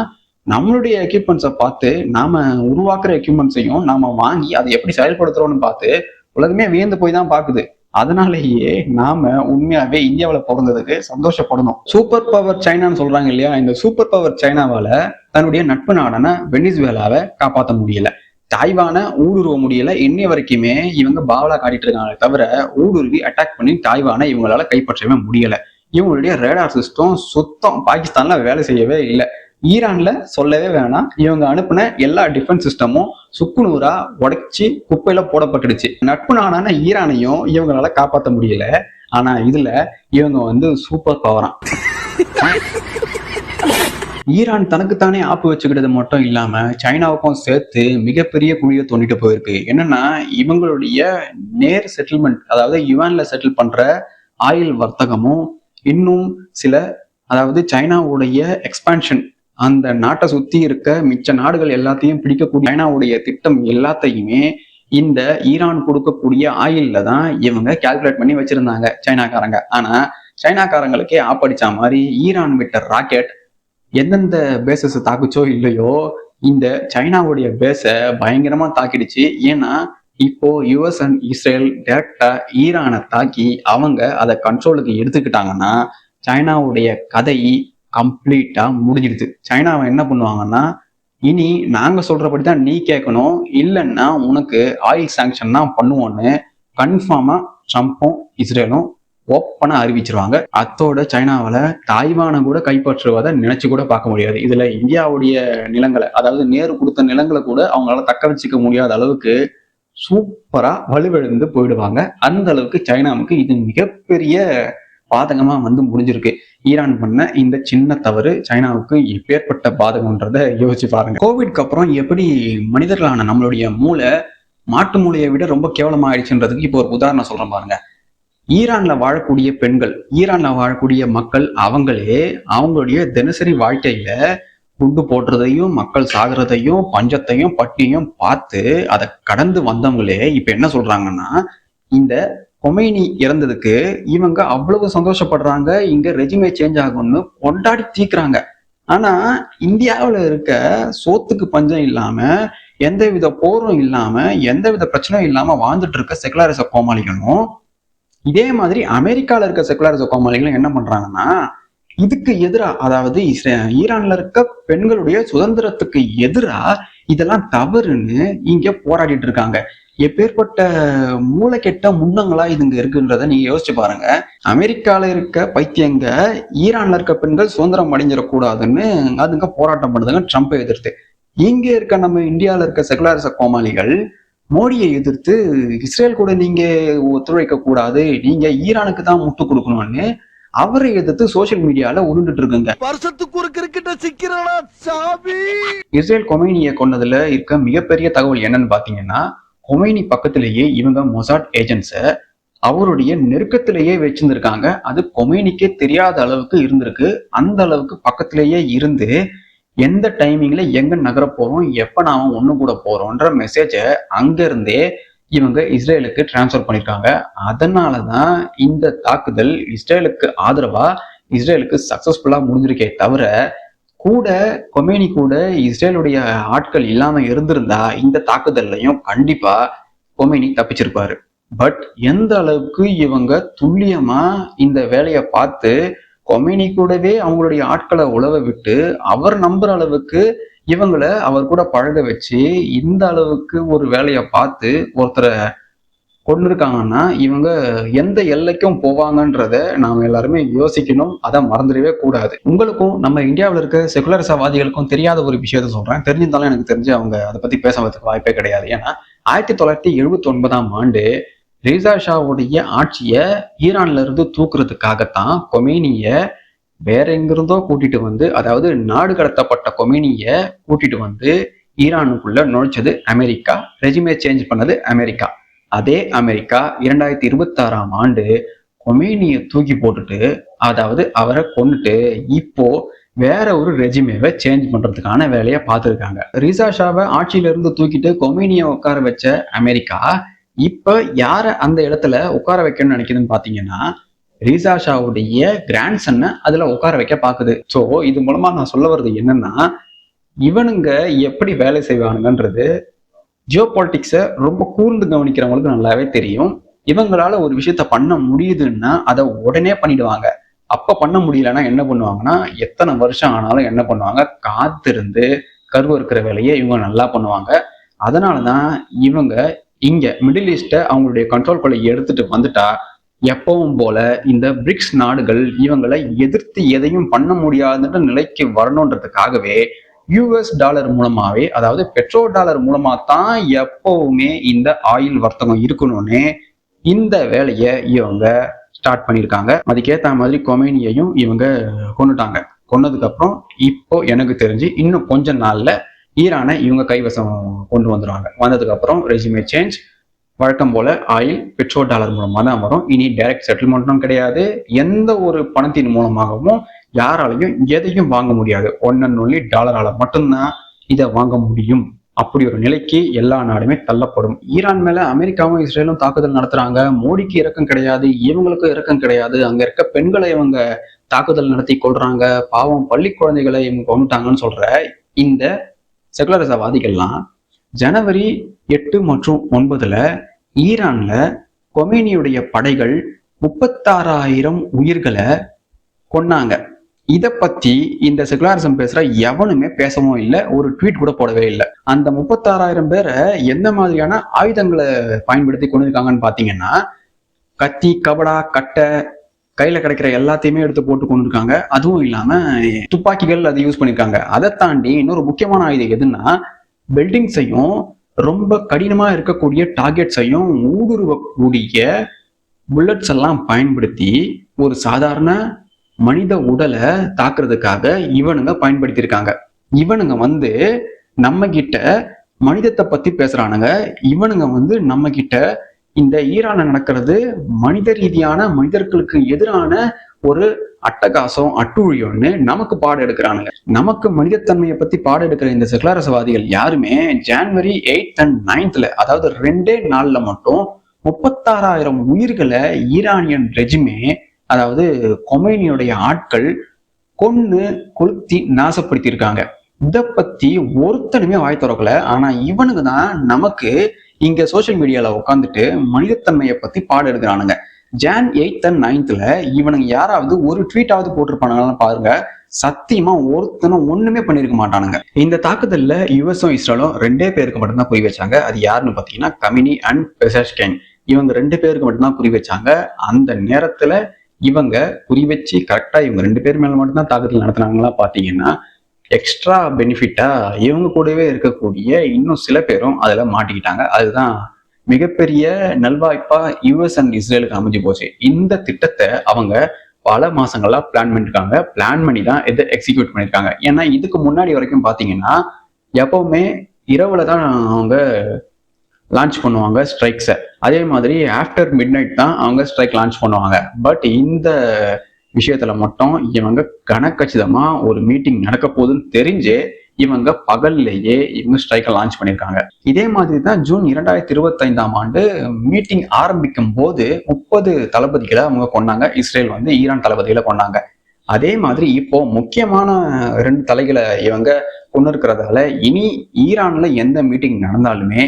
A: நம்மளுடைய எக்யூப்மெண்ட்ஸை பார்த்து, நாம உருவாக்குற எக்யூப்மெண்ட்ஸையும் நாம வாங்கி அதை எப்படி செயல்படுத்துறோம்னு பார்த்து உலகமே வியந்து போய் தான் பாக்குது. அதனாலேயே நாம உண்மையாவே இந்தியாவில பிறந்ததுக்கு சந்தோஷப்படணும். சூப்பர் பவர் சைனான்னு சொல்றாங்க இல்லையா, இந்த சூப்பர் பவர் சைனாவால தன்னுடைய நட்பு நாடான வெனிசுவேலாவை காப்பாற்ற முடியல, தாய்வானை ஊடுருவ முடியல. இன்னைய வரைக்குமே இவங்க பாவலா காட்டிட்டு இருக்காங்களே தவிர ஊடுருவி அட்டாக் பண்ணி தாய்வானை இவங்களால கைப்பற்றவே முடியல. இவங்களுடைய ரேடார் சிஸ்டம் சுத்தம் பாகிஸ்தான்ல வேலை செய்யவே இல்லை. ஈரான்ல சொல்லவே வேணாம், இவங்க அனுப்புன எல்லா டிஃபென்ஸ் சிஸ்டமும் சுக்குநூறா உடைச்சி குப்பையில போடப்பட்டுடுச்சு. நட்பு நாடான ஈரானையும் இவங்களால காப்பாற்ற முடியல. ஆனா இதுல இவங்க சூப்பர் பவரா. ஈரான் தனக்குத்தானே ஆப்பு வச்சுக்கிட்டது மட்டும் இல்லாம சைனாவுக்கும் சேர்த்து மிகப்பெரிய குழியை தோண்டிட்டு போயிருக்கு. என்னன்னா இவங்களுடைய நேர் செட்டில்மெண்ட், அதாவது யுவான்ல செட்டில் பண்ற ஆயில் வர்த்தகமும், இன்னும் சில அதாவது சைனாவுடைய எக்ஸ்பான்ஷன், அந்த நாட்டை சுத்தி இருக்க மிச்ச நாடுகள் எல்லாத்தையும் பிடிக்கக்கூடிய சைனாவுடைய திட்டம் எல்லாத்தையுமே இந்த ஈரான் கொடுக்கக்கூடிய ஆயில்ல தான் இவங்க கால்குலேட் பண்ணி வச்சிருந்தாங்க சைனாக்காரங்க. ஆனா சைனாக்காரங்களுக்கே ஆப்படிச்ச மாதிரி ஈரான் விட்ட ராக்கெட் எந்தெந்த பேசஸ் தாக்குச்சோ இல்லையோ, இந்த சைனாவுடைய பேஸை பயங்கரமா தாக்கிடுச்சு. ஏன்னா இப்போ யுஎஸ் அண்ட் இஸ்ரேல் டைரக்டா ஈரானை தாக்கி அவங்க அதை கண்ட்ரோலுக்கு எடுத்துக்கிட்டாங்கன்னா சைனாவுடைய கதை கம்ப்ளீட்டா முடிஞ்சிடுது. சைனாவை என்ன பண்ணுவாங்கன்னா, இனி நாங்க சொல்றபடிதான் நீ கேட்கணும், இல்லைன்னா உனக்கு ஆயில் சாங்ஷன் தான் பண்ணுவோன்னு கன்ஃபார்மா ட்ரம்ப்பும் இஸ்ரேலும் ஓப்பனா அறிவிச்சிருவாங்க. அத்தோட சைனாவால தாய்வானை கூட கைப்பற்றுவதை நினைச்சு கூட பார்க்க முடியாது. இதுல இந்தியாவுடைய நிலங்களை, அதாவது நேரு கொடுத்த நிலங்களை கூட அவங்களால தக்க வச்சுக்க முடியாத அளவுக்கு சூப்பரா வலுவிழந்து போயிடுவாங்க. அந்த அளவுக்கு சைனாவுக்கு இது மிகப்பெரிய பாதகமா முடிஞ்சிருக்கு. ஈரான் பண்ண இந்த சின்ன தவறு சைனாவுக்கு எப்பேற்பட்ட பாதகம்ன்றத யோசிச்சு பாருங்க. கோவிட்க்கு அப்புறம் எப்படி மனிதர்களான நம்மளுடைய மூளை மாட்டு மூளையை விட ரொம்ப கேவலமா ஆயிடுச்சுன்றதுக்கு இப்போ ஒரு உதாரணம் சொல்றேன் பாருங்க. ஈரான்ல வாழக்கூடிய பெண்கள், ஈரான்ல வாழக்கூடிய மக்கள் அவங்களே அவங்களுடைய தினசரி வாழ்க்கையில குண்டு போடுறதையும், மக்கள் சாகுறதையும், பஞ்சத்தையும், பட்டினியும் பார்த்து அதை கடந்து வந்தவங்களே இப்ப என்ன சொல்றாங்கன்னா, இந்த கொமைனி இறந்ததுக்கு இவங்க அவ்வளவு சந்தோஷப்படுறாங்க, இங்க ரெஜிமே சேஞ்ச் ஆகும்னு கொண்டாடி தீக்குறாங்க. ஆனா இந்தியாவில இருக்க சோத்துக்கு பஞ்சம் இல்லாம, எந்தவித போரும் இல்லாம, எந்தவித பிரச்சனையும் இல்லாம வாழ்ந்துட்டு இருக்க செகுலரிச கோமாளிகளும், இதே மாதிரி அமெரிக்கால இருக்க செகுலரிச கோமாளிகளும் என்ன பண்றாங்கன்னா, இதுக்கு எதிரா, அதாவது ஈரான்ல இருக்க பெண்களுடைய சுதந்திரத்துக்கு எதிரா இதெல்லாம் தவறுன்னு இங்க போராடிட்டு இருக்காங்க. எப்பேற்பட்ட மூளைக்கெட்ட முன்னங்களா இதுங்க இருக்குன்றத நீங்க யோசிச்சு பாருங்க. அமெரிக்கால இருக்க பைத்தியங்க ஈரான்ல இருக்க பெண்கள் சுதந்திரம் அடைஞ்சிடக்கூடாதுன்னு அதுங்க போராட்டம் பண்ணுதுங்க ட்ரம்ப்பை எதிர்த்து. இங்க இருக்க நம்ம இந்தியாவில இருக்க செகுலரிச கோமாளிகள் மோடியை எதிர்த்து இஸ்ரேல் கூட நீங்க ஒத்துழைக்க கூடாது, நீங்க ஈரானுக்கு தான் முட்டு கொடுக்கணும்னு அவரை எதிர்த்து சோசியல் மீடியால உருண்டுட்டு இருக்குங்க.
B: வருஷத்துக்கு ஒரு கிரிக்கெட்ட சிக்கிறானா சாமி.
A: இஸ்ரேல் கொமைனியை கொன்னதுல இருக்க மிகப்பெரிய தகவல் என்னன்னு பாத்தீங்கன்னா, கொமைனி பக்கத்திலேயே இவங்க மொசாட் ஏஜென்ட்ஸ அவருடைய நெருக்கத்திலேயே வச்சிருந்திருக்காங்க. அது கொமைனிக்கே தெரியாத அளவுக்கு இருந்திருக்கு. அந்த அளவுக்கு பக்கத்திலேயே இருந்து எந்த டைமிங்ல எங்க நகர போறோம், எப்ப நாம ஒண்ணு கூட போறோம்ன்ற மெசேஜ அங்க இருந்தே இவங்க இஸ்ரேலுக்கு டிரான்ஸ்ஃபர் பண்ணிருக்காங்க. அதனாலதான் இந்த தாக்குதல் இஸ்ரேலுக்கு ஆதரவா இஸ்ரேலுக்கு சக்சஸ்ஃபுல்லா முடிஞ்சிருக்கே தவிர, கூட கொமேனி கூட இஸ்ரேலுடைய ஆட்கள் இல்லாம இருந்திருந்தா இந்த தாக்குதல்லையும் கண்டிப்பா கொமேனி தப்பிச்சிருப்பாரு. பட் எந்த அளவுக்கு இவங்க துல்லியமா இந்த வேலையை பார்த்து கொமேனி கூடவே அவங்களுடைய ஆட்களை உழவ விட்டு அவர் நம்புற அளவுக்கு இவங்களை அவர் கூட பழக வச்சு இந்த அளவுக்கு ஒரு வேலையை பார்த்து ஒருத்தரை கொண்டிருக்காங்கன்னா இவங்க எந்த எல்லைக்கும் போவாங்கன்றத நாம எல்லாருமே யோசிக்கணும். அதை மறந்துடவே கூடாது. உங்களுக்கும் நம்ம இந்தியாவில் இருக்க செகுலரிசவாதிகளுக்கும் தெரியாத ஒரு விஷயத்த சொல்றேன். தெரிஞ்சிருந்தாலும் எனக்கு தெரிஞ்சு அவங்க அதை பத்தி பேசுறதுக்கு வாய்ப்பே கிடையாது. ஏன்னா 1979 ரீசா ஷாவுடைய ஆட்சியை ஈரான்ல இருந்து தூக்குறதுக்காகத்தான் கொமேனிய வேற எங்கிருந்தோ கூட்டிட்டு வந்து, அதாவது நாடு கடத்தப்பட்ட கொமேனிய கூட்டிட்டு வந்து ஈரானுக்குள்ள நுழைச்சது அமெரிக்கா, ரெஜிமே சேஞ்ச் பண்ணது அமெரிக்கா. அதே அமெரிக்கா 2026 கொமேனிய தூக்கி போட்டுட்டு, அதாவது அவரை கொண்டுட்டு இப்போ வேற ஒரு ரெஜிமேவை சேஞ்ச் பண்றதுக்கான வேலையை பார்த்துருக்காங்க. ரீசா ஷாவை ஆட்சியில இருந்து தூக்கிட்டு கொமேனிய உட்கார வச்ச அமெரிக்கா இப்ப யார அந்த இடத்துல உட்கார வைக்கணும்னு நினைக்குதுன்னு பாத்தீங்கன்னா, ரீசா ஷாவுடைய கிராண்ட் சன்னை அதுல உட்கார வைக்க பாக்குது. சோ இது மூலமா நான் சொல்ல வர்றது என்னன்னா, இவனுங்க எப்படி வேலை செய்வானுங்கன்றது ஜியோ பாலிட்டிக்ஸை ரொம்ப கூர்ந்து கவனிக்கிறவங்களுக்கு நல்லாவே தெரியும். இவங்களால ஒரு விஷயத்த பண்ண முடியுதுன்னா அதை உடனே பண்ணிடுவாங்க. அப்ப பண்ண முடியலன்னா என்ன பண்ணுவாங்கன்னா, எத்தனை வருஷம் ஆனாலும் என்ன பண்ணுவாங்க, காத்திருந்து கருவு இருக்கிற வேலையை இவங்க நல்லா பண்ணுவாங்க. அதனாலதான் இவங்க இங்க மிடில் ஈஸ்ட அவங்களுடைய கண்ட்ரோல்குள்ள எடுத்துட்டு வந்துட்டா எப்பவும் போல இந்த பிரிக்ஸ் நாடுகள் இவங்களை எதிர்த்து எதையும் பண்ண முடியாதுன்ற நிலைக்கு வரணுன்றதுக்காகவே யூஎஸ் டாலர் மூலமாவே, அதாவது பெட்ரோ டாலர் மூலமா தான் எப்பவுமே இந்த ஆயில் வர்த்தகம் இருக்கணும்னு இந்த வேலையை இவங்க ஸ்டார்ட் பண்ணியிருக்காங்க. அதுக்கேற்ற மாதிரி கொமேனியையும் இவங்க கொண்டுட்டாங்க. கொன்னதுக்கு அப்புறம் இப்போ எனக்கு தெரிஞ்சு இன்னும் கொஞ்ச நாள்ல ஈரானை இவங்க கைவசம் கொண்டு வந்துடுவாங்க. வந்ததுக்கு அப்புறம் ரெஜிமே சேஞ்ச், வழக்கம் போல ஆயில் பெட்ரோ டாலர் மூலமா தான் வரும். இனி டைரக்ட் செட்டில்மெண்ட்டும் கிடையாது. எந்த ஒரு பணத்தின் மூலமாகவும் யாராலையும் எதையும் வாங்க முடியாது. ஒன் அண்ட் ஒன்லி டாலரால மட்டும்தான் இதை வாங்க முடியும். அப்படி ஒரு நிலைக்கு எல்லா நாடுமே தள்ளப்படும். ஈரான் மேல அமெரிக்காவும் இஸ்ரேலும் தாக்குதல் நடத்துறாங்க. மோடிக்கு இரக்கம் கிடையாது, இவங்களுக்கும் இரக்கம் கிடையாது. அங்க இருக்க பெண்களை இவங்க தாக்குதல் நடத்தி கொள்றாங்க. பாவம் பள்ளி குழந்தைகளை இவங்க கொண்டுட்டாங்கன்னு சொல்ற இந்த செகுலரிசவாதிகள்லாம் ஜனவரி 8 மற்றும் 9 ஈரான்ல கொமேனியுடைய படைகள் 36,000 உயிர்களை கொன்னாங்க. இதை பத்தி இந்த செகுலரிசம் பேசுற எவனுமே பேசவும் இல்லை, ஒரு ட்வீட் கூட போடவே இல்லை. அந்த 36,000 பேரை எந்த மாதிரியான ஆயுதங்களை பயன்படுத்தி கொண்டிருக்காங்கன்னு பாத்தீங்கன்னா, கத்தி, கபடா, கட்டை, கையில கிடைக்கிற எல்லாத்தையுமே எடுத்து போட்டு கொண்டிருக்காங்க. அதுவும் இல்லாம துப்பாக்கிகள் அதை யூஸ் பண்ணிருக்காங்க. அதை தாண்டி இன்னொரு முக்கியமான ஆயுதம் எதுன்னா, பில்டிங்ஸையும் ரொம்ப கடினமா இருக்கக்கூடிய டார்கெட்ஸையும் ஊடுருவக்கூடிய புல்லட்ஸ் எல்லாம் பயன்படுத்தி ஒரு சாதாரண மனித உடலை தாக்குறதுக்காக இவனுங்க பயன்படுத்தியிருக்காங்க. இவனுங்க நம்ம கிட்ட மனிதத்தை பத்தி பேசுறானுங்க. இவனுங்க நம்ம கிட்ட இந்த ஈரான்ல நடக்கிறது மனித ரீதியான, மனிதர்களுக்கு எதிரான ஒரு அட்டகாசம், அட்டூழியம்னு நமக்கு பாடம் எடுக்கிறானுங்க. நமக்கு மனிதத்தன்மையை பத்தி பாடம் எடுக்கிற இந்த செகுலரிசவாதிகள் யாருமே ஜனவரி 8 and 9 அதாவது 2 நாள்ல மட்டும் 36,000 உயிர்களை ஈரானியன் ரெஜிமே, அதாவது கொமேனியுடைய ஆட்கள் கொன்னு கொளுத்தி நாசப்படுத்தியிருக்காங்க. இதை பத்தி ஒருத்தனுமே வாய் திறக்கல. ஆனா இவனுக்கு தான் நமக்கு இங்க சோசியல் மீடியால உட்காந்துட்டு மனிதத்தன்மையை பத்தி பாடம் எடுக்கிறானுங்க. Jan 8 and 9 இவனுங்க யாராவது ஒரு ட்வீட்டாவது போட்டிருப்பானுங்கன்னு பாருங்க. சத்தியமா ஒருத்தனும் ஒண்ணுமே பண்ணிருக்க மாட்டானுங்க. இந்த தாக்குதல்ல யுஎஸும் இஸ்ரேலும் 2 பேருக்கு மட்டும்தான் குறி வச்சாங்க. அது யாருன்னு பாத்தீங்கன்னா கமினி அண்ட் பெசஷ்கேன். இவங்க 2 பேருக்கு மட்டும்தான் குறி வச்சாங்க. அந்த நேரத்துல இவங்க குறி வச்சு கரெக்டா இவங்க 2 பேர் மேல மட்டும்தான் தாக்குதல் நடத்தினாங்களா பாத்தீங்கன்னா எக்ஸ்ட்ரா பெனிஃபிட்டா இவங்க கூடவே இருக்கக்கூடிய இன்னும் சில பேரும் அதுல மாட்டிக்கிட்டாங்க. அதுதான் மிகப்பெரிய நல்வாய்ப்பா யுஎஸ் அண்ட் இஸ்ரேலுக்கு அமைஞ்சு போச்சு. இந்த திட்டத்தை அவங்க பல மாசங்களா பிளான் பண்ணிருக்காங்க. பிளான் பண்ணி தான் இதை எக்ஸிக்யூட் பண்ணிருக்காங்க. ஏன்னா இதுக்கு முன்னாடி வரைக்கும் பாத்தீங்கன்னா எப்பவுமே இரவுல தான் அவங்க லான்ச் பண்ணுவாங்க ஸ்ட்ரைக்ஸை. அதே மாதிரி ஆஃப்டர் மிட் நைட் தான் அவங்க ஸ்ட்ரைக் லான்ச் பண்ணுவாங்க. பட் இந்த விஷயத்துல மட்டும் இவங்க கனக்கச்சிதமா ஒரு மீட்டிங் நடக்க போகுதுன்னு தெரிஞ்சு இவங்க பகல்லையே இவங்க ஸ்ட்ரைக்கை லான்ச் பண்ணியிருக்காங்க. இதே மாதிரி தான் ஜூன் 2025 மீட்டிங் ஆரம்பிக்கும் போது 30 தளபதிகளை அவங்க கொண்டாங்க. இஸ்ரேல் வந்து ஈரான் தளபதிகளை கொண்டாங்க. அதே மாதிரி இப்போ முக்கியமான 2 தலைகளை இவங்க கொண்டு இருக்கிறதால இனி ஈரான்ல எந்த மீட்டிங் நடந்தாலுமே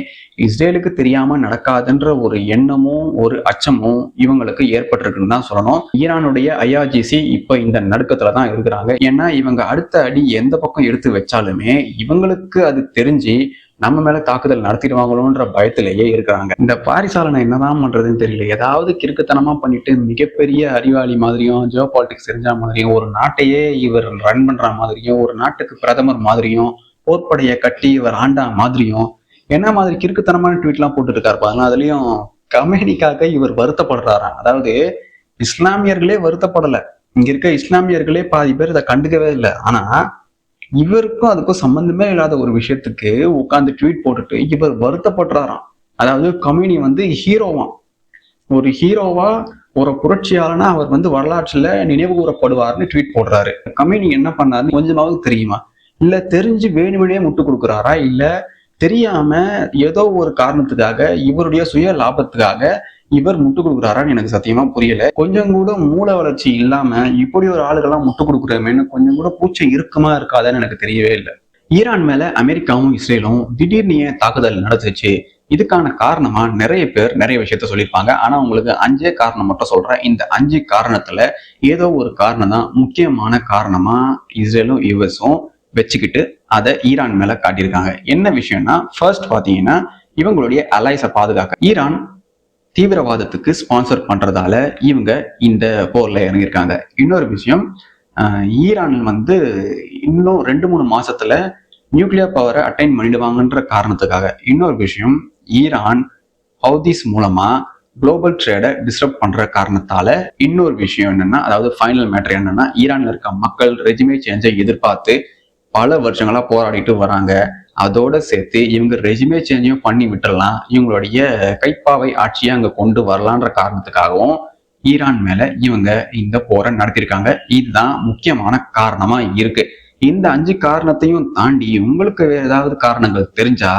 A: இஸ்ரேலுக்கு தெரியாம நடக்காதுன்ற ஒரு எண்ணமும் ஒரு அச்சமும் இவங்களுக்கு ஏற்பட்டிருக்குன்னு தான் சொல்லணும். ஈரானுடைய IRGC இப்ப இந்த நடுக்கத்துல தான் இருக்கிறாங்க. ஏன்னா இவங்க அடுத்த அடி எந்த பக்கம் எடுத்து வச்சாலுமே இவங்களுக்கு அது தெரிஞ்சு நம்ம மேல தாக்குதல் நடத்திடுவாங்களோன்ற பயத்திலேயே இருக்கிறாங்க. இந்த பாரிசாலனை என்னதான் பண்றதுன்னு தெரியல. ஏதாவது கிறுக்குத்தனமா பண்ணிட்டு மிகப்பெரிய அறிவாளி மாதிரியும் ஜியோ பாலிடிக்ஸ் தெரிஞ்ச மாதிரியும் ஒரு நாட்டையே இவர் ரன் பண்ற மாதிரியும் ஒரு நாட்டுக்கு பிரதமர் மாதிரியும் போர்ப்படையை கட்டி இவர் ஆண்டா மாதிரியும் என்ன மாதிரி கிறுக்குத்தனமான ட்வீட்லாம் போட்டு இருக்காரு பாருங்க. அதுலயும் கமேனிக்காக இவர் வருத்தப்படுறாராம். அதாவது இஸ்லாமியர்களே வருத்தப்படல, இங்க இருக்க இஸ்லாமியர்களே பாதி பேர் இதை கண்டுக்கவே இல்லை. ஆனா இவருக்கும் அதுக்கும் சம்பந்தமே இல்லாத ஒரு விஷயத்துக்கு உட்கார்ந்து ட்வீட் போட்டுட்டு இவர் வருத்தப்படுறாராம். அதாவது கம்யூனி வந்து ஹீரோவாம், ஒரு ஹீரோவா ஒரு புரட்சியாளனா அவர் வந்து வரலாற்றுல நினைவு கூறப்படுவார்னு ட்வீட் போடுறாரு. கம்யூனி என்ன பண்ணாருன்னு கொஞ்சமாவது தெரியுமா? இல்ல தெரிஞ்சு வேணுமனே முட்டு கொடுக்குறாரா? இல்ல தெரியாம ஏதோ ஒரு காரணத்துக்காக இவருடைய சுய லாபத்துக்காக இவர் முட்டு கொடுக்குறாரான்னு எனக்கு சத்தியமா புரியல. கொஞ்சம் கூட மூல வளர்ச்சி இல்லாம இப்படி ஒரு ஆளுகெல்லாம் முட்டு கொடுக்குறமேன்னு கொஞ்சம் கூட பூச்சம் இருக்குமா இருக்காதான்னு எனக்கு தெரியவே இல்லை. ஈரான் மேல அமெரிக்காவும் இஸ்ரேலும் திடீர்னு ஏன் தாக்குதல் நடந்துச்சு? இதுக்கான காரணமா நிறைய பேர் நிறைய விஷயத்த சொல்லியிருப்பாங்க. ஆனா உங்களுக்கு 5 காரணம் மட்டும் சொல்றேன். இந்த 5 காரணத்துல ஏதோ ஒரு காரணம் தான் முக்கியமான காரணமா இஸ்ரேலும் யுஎஸும் வச்சுக்கிட்டு அதை ஈரான் மேல காட்டியிருக்காங்க. என்ன விஷயம்னா, ஃபர்ஸ்ட் பாத்தீங்கன்னா இவங்களுடைய அலைஸை பாதுகாக்க ஈரான் தீவிரவாதத்துக்கு ஸ்பான்சர் பண்றதால இவங்க இந்த போர்ல இறங்கியிருக்காங்க. இன்னொரு விஷயம், ஈரான் வந்து இன்னும் 2-3 மாசத்துல நியூக்ளியர் பவரை அட்டைன் பண்ணிடுவாங்கன்ற காரணத்துக்காக. இன்னொரு விஷயம், ஈரான் ஹவுதிஸ் மூலமா குளோபல் ட்ரேடை டிஸ்டர்ப் பண்ற காரணத்தால. இன்னொரு விஷயம் என்னன்னா, அதாவது ஃபைனல் மேட்டர் என்னன்னா, ஈரான்ல இருக்க மக்கள் ரெஜிமே சேஞ்சை எதிர்பார்த்து பல வருஷங்களா போராடிட்டு வராங்க. அதோட சேர்த்து இவங்க ரெஜிமே சேஞ்சையும் பண்ணி விட்டுறலாம், இவங்களுடைய கைப்பாவை ஆட்சியை அங்க கொண்டு வரலான்ற காரணத்துக்காகவும் ஈரான் மேல இவங்க இந்த போரை நடத்திருக்காங்க. இதுதான் முக்கியமான காரணமா இருக்கு. இந்த 5 காரணத்தையும் தாண்டி உங்களுக்கு வேற ஏதாவது காரணங்கள் தெரிஞ்சா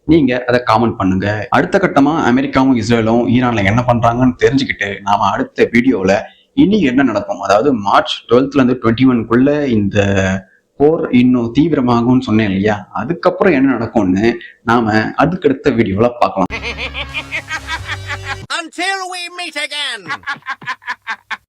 A: நீங்க அதை காமெண்ட் பண்ணுங்க. அடுத்த கட்டமா அமெரிக்காவும் இஸ்ரேலும் ஈரான்ல என்ன பண்றாங்கன்னு தெரிஞ்சுக்கிட்டு நாம அடுத்த வீடியோல இனி என்ன நடக்கும், அதாவது மார்ச் 12th இருந்து 21க்குள்ள இந்த போர் இன்னும் தீவிரமாகும்னு சொன்னேன் இல்லையா, அதுக்கப்புறம் என்ன நடக்கும்னு நாம அதுக்கடுத்த வீடியோல பார்க்கலாம்.
C: Until we meet again.